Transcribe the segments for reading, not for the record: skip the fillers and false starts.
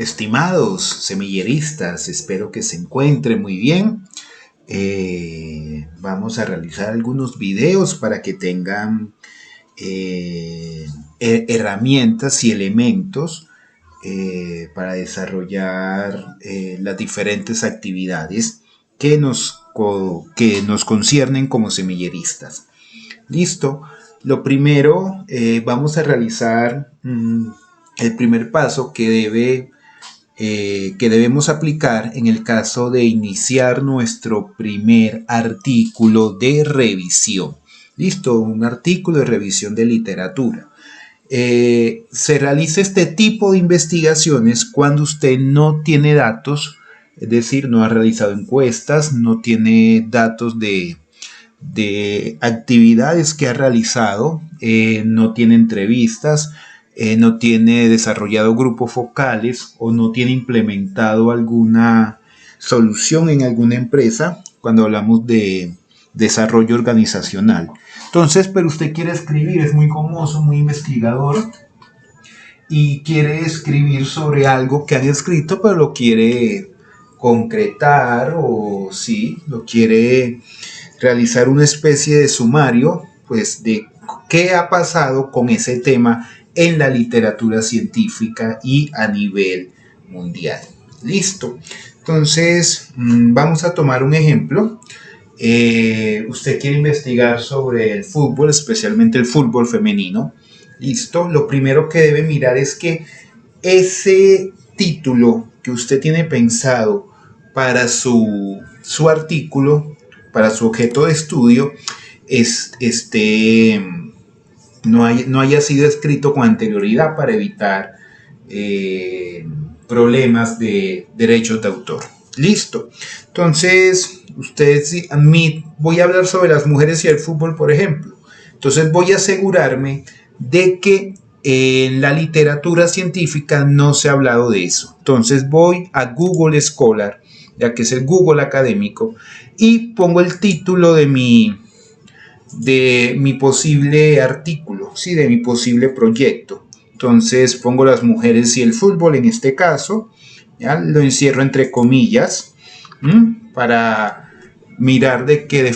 Estimados semilleristas, espero que se encuentren muy bien. Vamos a realizar algunos videos para que tengan herramientas y elementos para desarrollar las diferentes actividades que nos conciernen como semilleristas. Listo. Lo primero, vamos a realizar el primer paso que debemos aplicar en el caso de iniciar nuestro primer artículo de revisión. Listo, un artículo de revisión de literatura. Se realiza este tipo de investigaciones cuando usted no tiene datos, es decir, no ha realizado encuestas, no tiene datos de actividades que ha realizado, no tiene entrevistas, no tiene desarrollado grupos focales o no tiene implementado alguna solución en alguna empresa cuando hablamos de desarrollo organizacional. Entonces, pero usted quiere escribir, es muy famoso, muy investigador y quiere escribir sobre algo que han escrito, pero lo quiere concretar o sí, lo quiere realizar una especie de sumario, pues, de qué ha pasado con ese tema en la literatura científica y a nivel mundial. Listo. Entonces, vamos a tomar un ejemplo. Usted quiere investigar sobre el fútbol, especialmente el fútbol femenino. Listo. Lo primero que debe mirar es que ese título que usted tiene pensado para su artículo, para su objeto de estudio, no haya sido escrito con anterioridad para evitar problemas de derechos de autor. Listo. Entonces, voy a hablar sobre las mujeres y el fútbol, por ejemplo. Entonces voy a asegurarme de que en la literatura científica no se ha hablado de eso. Entonces voy a Google Scholar, ya que es el Google académico, y pongo el título de mi posible artículo, ¿sí? De mi posible proyecto. Entonces pongo las mujeres y el fútbol en este caso, ¿ya? Lo encierro entre comillas para mirar de que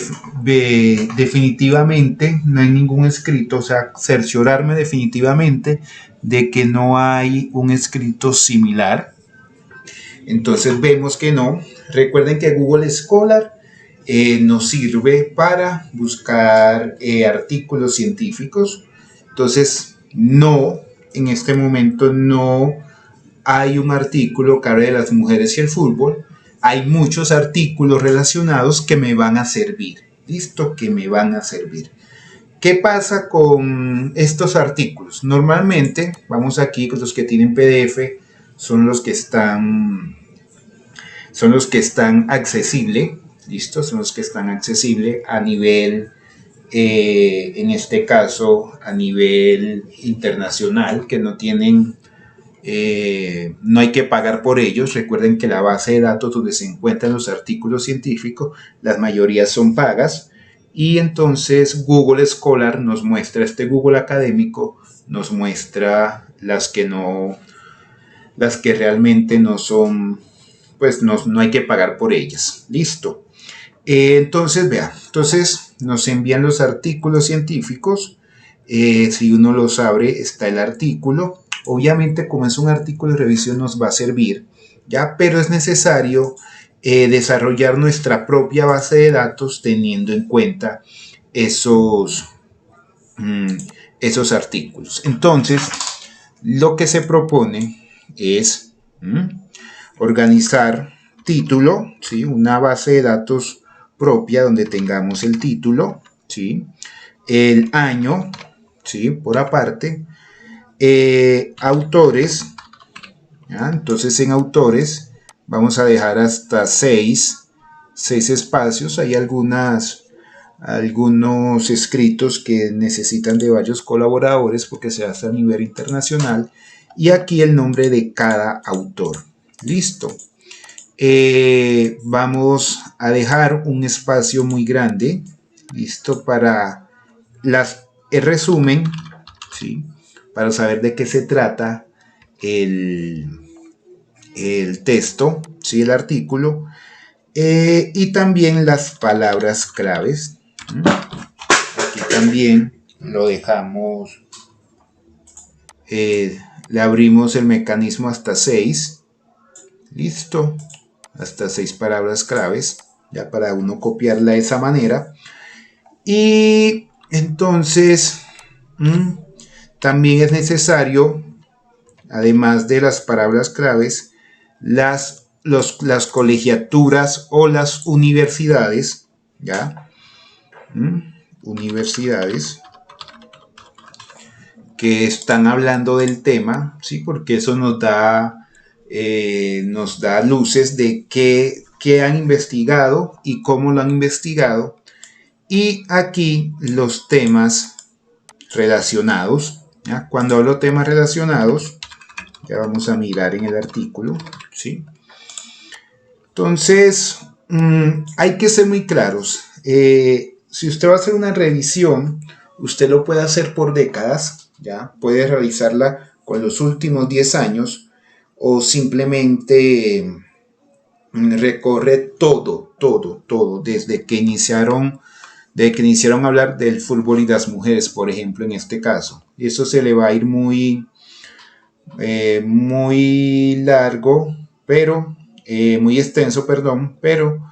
definitivamente no hay ningún escrito, o sea, cerciorarme definitivamente de que no hay un escrito similar. Entonces vemos que no. Recuerden que Google Scholar nos sirve para buscar artículos científicos. Entonces, no, en este momento no hay un artículo que hable de las mujeres y el fútbol. Hay muchos artículos relacionados que me van a servir. ¿Listo? Que me van a servir. ¿Qué pasa con estos artículos? Normalmente, vamos aquí con los que tienen PDF, son los que están accesibles. ¿Listo? Son los que están accesibles a nivel, en este caso, a nivel internacional, que no tienen, no hay que pagar por ellos. Recuerden que la base de datos donde se encuentran los artículos científicos, las mayorías son pagas. Y entonces Google Scholar nos muestra, este Google académico nos muestra las que realmente no son, pues no hay que pagar por ellas. Listo. Entonces, vea, entonces nos envían los artículos científicos. Si uno los abre, está el artículo. Obviamente, como es un artículo de revisión, nos va a servir, ¿ya? Pero es necesario desarrollar nuestra propia base de datos teniendo en cuenta esos artículos. Entonces, lo que se propone es organizar título, ¿sí? Una base de datos propia donde tengamos el título, ¿sí? El año, ¿sí? Por aparte, autores, ¿ya? Entonces en autores vamos a dejar hasta 6 espacios. Hay algunos escritos que necesitan de varios colaboradores porque se hace a nivel internacional, y aquí el nombre de cada autor. Listo. Vamos a dejar un espacio muy grande, listo, para el resumen, ¿sí? Para saber de qué se trata el el texto, ¿sí? El artículo, y también las palabras claves. Aquí también lo dejamos, le abrimos el mecanismo hasta 6, listo, hasta 6 palabras claves, ya para uno copiarla de esa manera. Y entonces también es necesario, además de las palabras claves, las colegiaturas o las universidades, ¿ya? Universidades que están hablando del tema, ¿sí? Porque eso nos da luces de qué han investigado y cómo lo han investigado. Y aquí los temas relacionados, ¿ya? Cuando hablo de temas relacionados, ya vamos a mirar en el artículo, ¿sí? Entonces, hay que ser muy claros. Si usted va a hacer una revisión, usted lo puede hacer por décadas, ¿ya? Puede realizarla con los últimos 10 años o simplemente recorre todo, desde que iniciaron a hablar del fútbol y las mujeres, por ejemplo, en este caso. Y eso se le va a ir muy largo, pero muy extenso, perdón, pero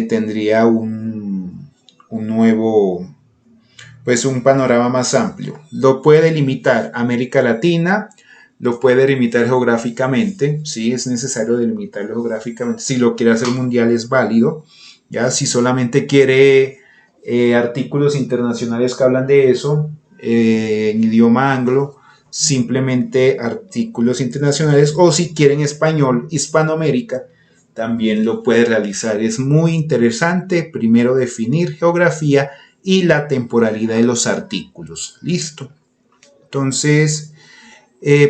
tendría un nuevo, pues un panorama más amplio. Lo puede delimitar América Latina, lo puede delimitar geográficamente, si es necesario delimitarlo geográficamente, si lo quiere hacer mundial es válido, ya si solamente quiere artículos internacionales que hablan de eso, en idioma anglo, simplemente artículos internacionales, o si quieren español, Hispanoamérica, también lo puede realizar. Es muy interesante primero definir geografía y la temporalidad de los artículos. Listo. Entonces,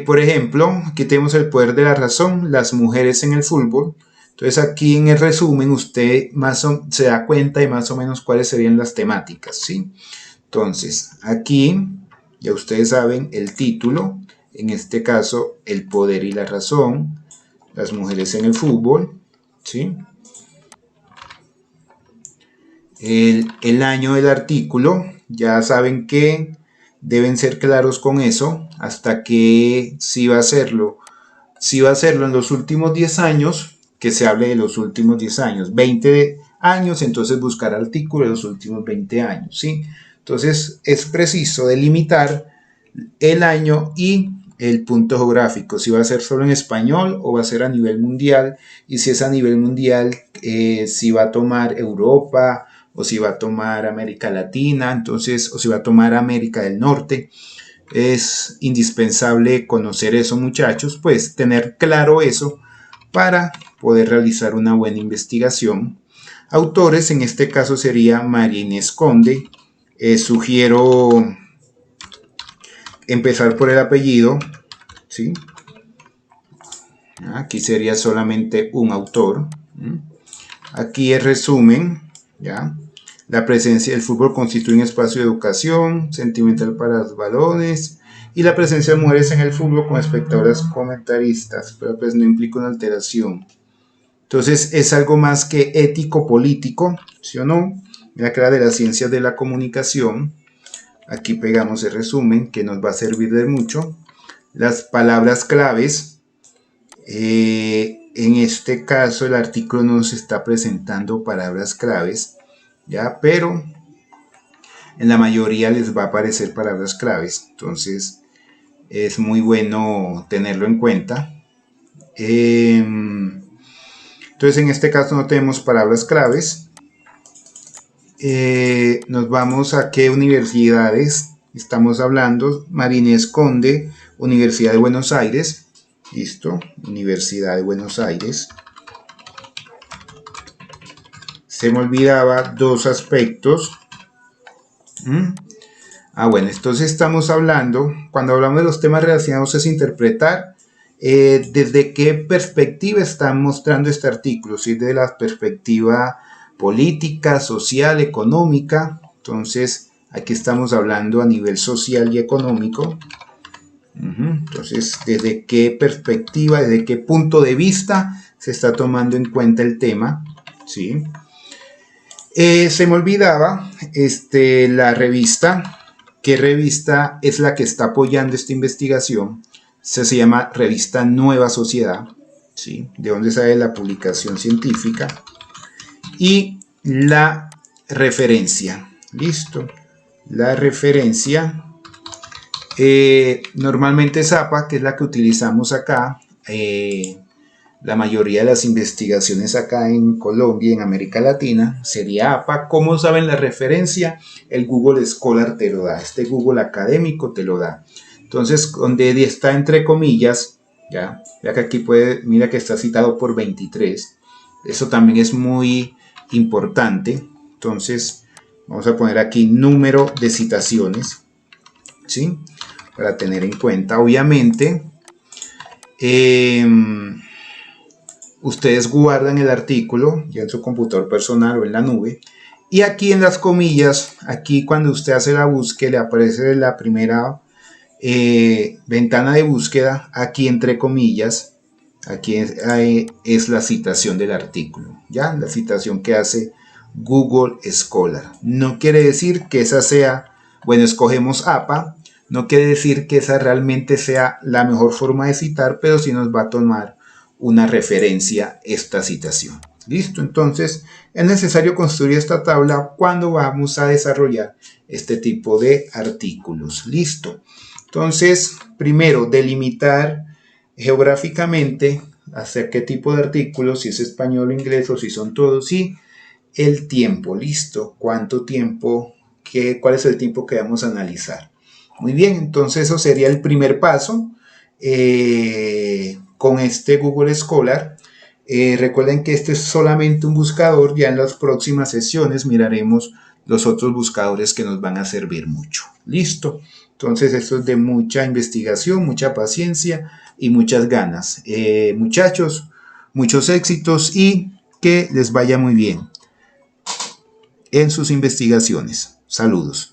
por ejemplo, aquí tenemos el poder de la razón, las mujeres en el fútbol. Entonces aquí en el resumen usted se da cuenta de más o menos cuáles serían las temáticas, ¿sí? Entonces, aquí ya ustedes saben el título, en este caso, el poder y la razón, las mujeres en el fútbol, ¿sí? El año del artículo, ya saben que deben ser claros con eso, hasta que si va a hacerlo en los últimos 10 años, que se hable de los últimos 10 años, 20 años, entonces buscar artículos de los últimos 20 años, ¿sí? Entonces es preciso delimitar el año y el punto geográfico, si va a ser solo en español o va a ser a nivel mundial, y si es a nivel mundial, si va a tomar Europa o si va a tomar América Latina, entonces, o si va a tomar América del Norte. Es indispensable conocer eso, muchachos, pues tener claro eso para poder realizar una buena investigación. Autores, en este caso sería María Inés Conde. Sugiero empezar por el apellido, ¿sí? Aquí sería solamente un autor. Aquí el resumen, ¿ya? La presencia del fútbol constituye un espacio de educación sentimental para los varones y la presencia de mujeres en el fútbol como espectadoras comentaristas, pero pues no implica una alteración. Entonces es algo más que ético-político, ¿sí o no? La clave de las ciencias de la comunicación. Aquí pegamos el resumen que nos va a servir de mucho. Las palabras claves. En este caso el artículo nos está presentando palabras claves, ¿ya? Pero en la mayoría les va a aparecer palabras claves, entonces es muy bueno tenerlo en cuenta. Entonces en este caso no tenemos palabras claves. Nos vamos a qué universidades estamos hablando. María Inés Conde, Universidad de Buenos Aires. Listo, Universidad de Buenos Aires. Se me olvidaba dos aspectos. Bueno, entonces estamos hablando, cuando hablamos de los temas relacionados, es interpretar desde qué perspectiva está mostrando este artículo, si desde la perspectiva política, social, económica. Entonces aquí estamos hablando a nivel social y económico. Entonces, ¿desde qué perspectiva, desde qué punto de vista se está tomando en cuenta el tema? ¿Sí? Se me olvidaba la revista. ¿Qué revista es la que está apoyando esta investigación? Se llama Revista Nueva Sociedad. ¿Sí? De dónde sale la publicación científica. Y la referencia. Listo. La referencia. Normalmente es APA, que es la que utilizamos acá. La mayoría de las investigaciones acá en Colombia y en América Latina sería APA. ¿Cómo saben la referencia? El Google Scholar te lo da. Este Google académico te lo da. Entonces, donde está entre comillas, ya, vea que aquí mira que está citado por 23. Eso también es muy importante. Entonces, vamos a poner aquí número de citaciones, ¿sí? Para tener en cuenta, obviamente, ustedes guardan el artículo ya en su computador personal o en la nube, y aquí en las comillas, aquí cuando usted hace la búsqueda, le aparece la primera ventana de búsqueda, aquí entre comillas, aquí es la citación del artículo, ya, la citación que hace Google Scholar. No quiere decir que esa sea, bueno, escogemos APA, no quiere decir que esa realmente sea la mejor forma de citar, pero sí nos va a tomar una referencia esta citación. Listo, entonces es necesario construir esta tabla cuando vamos a desarrollar este tipo de artículos. Listo. Entonces, primero, delimitar geográficamente hacia qué tipo de artículos, si es español o inglés o si son todos, y el tiempo. Listo. ¿Cuánto tiempo? ¿Cuál es el tiempo que vamos a analizar? Muy bien, entonces eso sería el primer paso con este Google Scholar. Recuerden que este es solamente un buscador. Ya en las próximas sesiones miraremos los otros buscadores que nos van a servir mucho. Listo. Entonces esto es de mucha investigación, mucha paciencia y muchas ganas. Muchachos, muchos éxitos y que les vaya muy bien en sus investigaciones. Saludos.